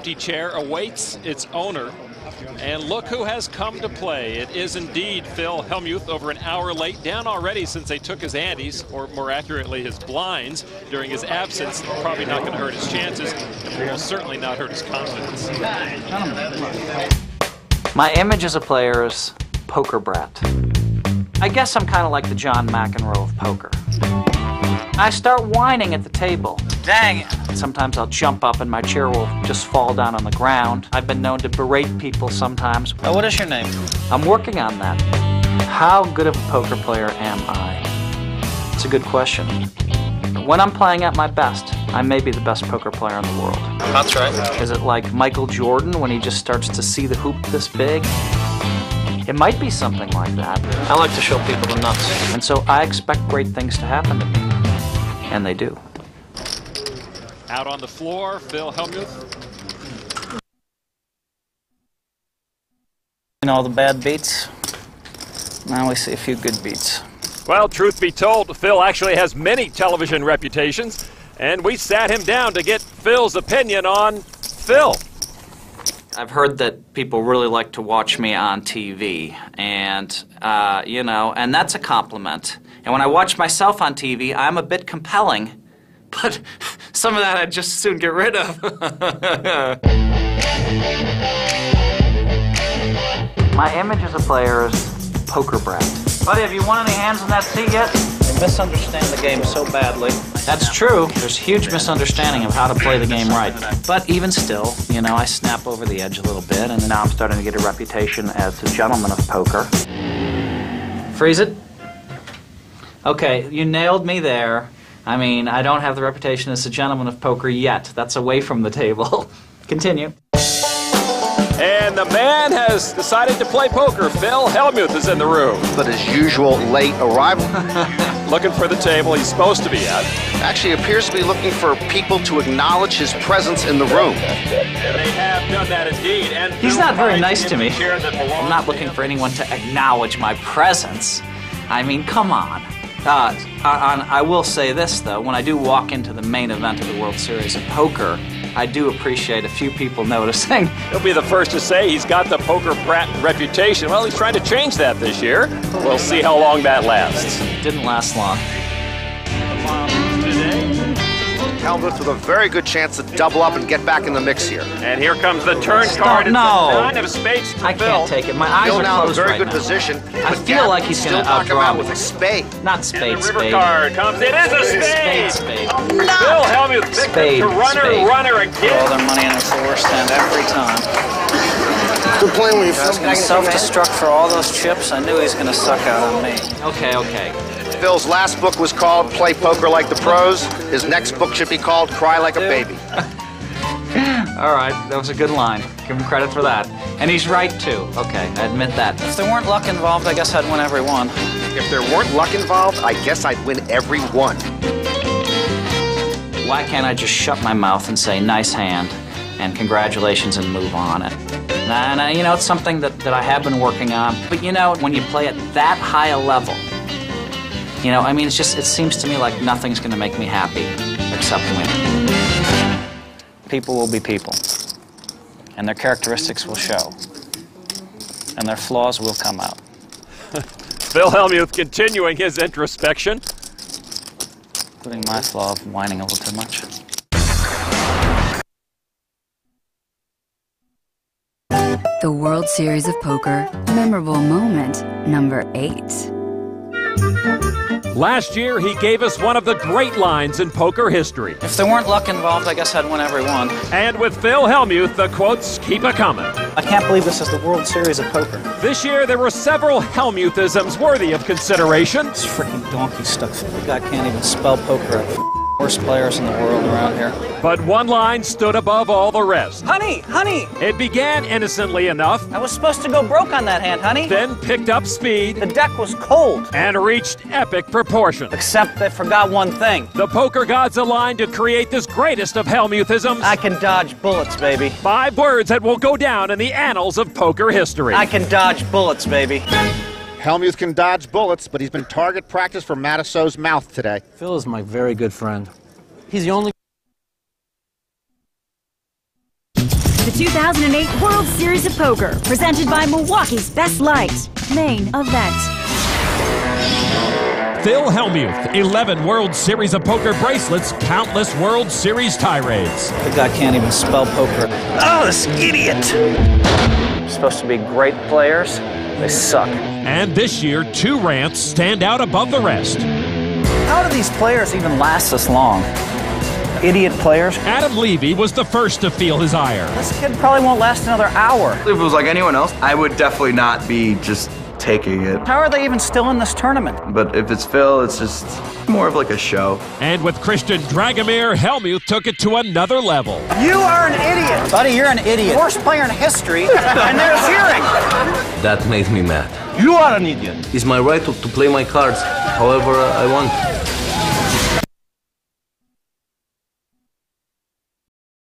empty chair awaits its owner. And look who has come to play. It is indeed Phil Hellmuth, over an hour late, down already since they took his antes, or more accurately his blinds, during his absence. Probably not going to hurt his chances, and will certainly not hurt his confidence. My image as a player is poker brat. I guess I'm kind of like the John McEnroe of poker. I start whining at the table. Dang it. Sometimes I'll jump up and my chair will just fall down on the ground. I've been known to berate people sometimes. What is your name? I'm working on that. How good of a poker player am I? It's a good question. When I'm playing at my best, I may be the best poker player in the world. That's right. Is it like Michael Jordan when he just starts to see the hoop this big? It might be something like that. I like to show people the nuts. And so I expect great things to happen to me. And they do. Out on the floor, Phil Hellmuth. You know, the bad beats. Now we see a few good beats. Well, truth be told, Phil actually has many television reputations, and we sat him down to get Phil's opinion on Phil. I've heard that people really like to watch me on TV, and, you know, and that's a compliment. And when I watch myself on TV, I'm a bit compelling, but some of that I'd just soon get rid of. My image as a player is poker brat. Buddy, have you won any hands in that seat yet? You misunderstand the game so badly. That's true. There's huge misunderstanding of how to play the game right. But even still, you know, I snap over the edge a little bit, and now I'm starting to get a reputation as a gentleman of poker. Freeze it. Okay, you nailed me there. I mean, I don't have the reputation as a gentleman of poker yet. That's away from the table. Continue. And the man has decided to play poker. Phil Hellmuth is in the room. But his usual late arrival. Looking for the table he's supposed to be at. Actually appears to be looking for people to acknowledge his presence in the room. They have done that indeed. And he's not very nice to me. I'm not looking for anyone to acknowledge my presence. I mean, come on. I will say this, though. When I do walk into the main event of the World Series of Poker, I do appreciate a few people noticing. He'll be the first to say he's got the poker brat reputation. Well, he's trying to change that this year. We'll see how long that lasts. Didn't last long. Hellmuth with a very good chance to double up and get back in the mix here. And here comes the turn card. No. It's the 9 of spades to I can't take it. My eyes Phil are now in a closed very right good now. position. I feel like he's going to knock him outdraw out me. with a spade. Not spade, And the river spade. card comes. It is a spade. Spade. Phil Hellmuth Spade, to runner spade. Put all again. their money in the floor stand every time. Good playing when you I was going to self-destruct for all those chips. I knew he was going to suck out on me. Okay, okay. Phil's last book was called Play Poker Like the Pros. His next book should be called Cry Like a Baby. All right, that was a good line. Give him credit for that. And he's right, too. Okay, I admit that. If there weren't luck involved, I guess I'd win every one. If there weren't luck involved, I guess I'd win every one. Why can't I just shut my mouth and say, nice hand, and congratulations, and move on? And you know, it's something that I have been working on. But, you know, when you play at that high a level, you know, I mean, it seems to me like nothing's going to make me happy except winning. People will be people, and their characteristics will show, and their flaws will come out. Phil Hellmuth continuing his introspection. Including my flaw of whining a little too much. The World Series of Poker, memorable moment number 8. Last year, he gave us one of the great lines in poker history. If there weren't luck involved, I guess I'd win every one. And with Phil Hellmuth, the quotes keep a-coming. I can't believe this is the World Series of Poker. This year, there were several Hellmuthisms worthy of consideration. This freaking donkey stuff. The guy can't even spell poker. Worst players in the world around here. But one line stood above all the rest. Honey, honey! It began innocently enough, I was supposed to go broke on that hand, honey. then picked up speed, The deck was cold. and reached epic proportions. Except I forgot one thing. The poker gods aligned to create this greatest of Hellmuthisms. I can dodge bullets, baby. 5 words that will go down in the annals of poker history. I can dodge bullets, baby. Hellmuth can dodge bullets, but he's been target practice for Matisso's mouth today. Phil is my very good friend. He's the only 2008 World Series of Poker, presented by Milwaukee's Best Light. Main event. Phil Hellmuth, 11 World Series of Poker bracelets, countless World Series tirades. The guy can't even spell poker. Oh, this idiot! Supposed to be great players, they suck. And this year, 2 rants stand out above the rest. How do these players even last this long? Idiot players. Adam Levy was the first to feel his ire. This kid probably won't last another hour. If it was like anyone else, I would definitely not be just taking it. How are they even still in this tournament? But if it's Phil, it's just more of like a show. And with Christian Dragomir, Hellmuth took it to another level. You are an idiot. Buddy, you're an idiot. Worst player in history, and they're cheering. That made me mad. You are an idiot. It's my right to play my cards however I want.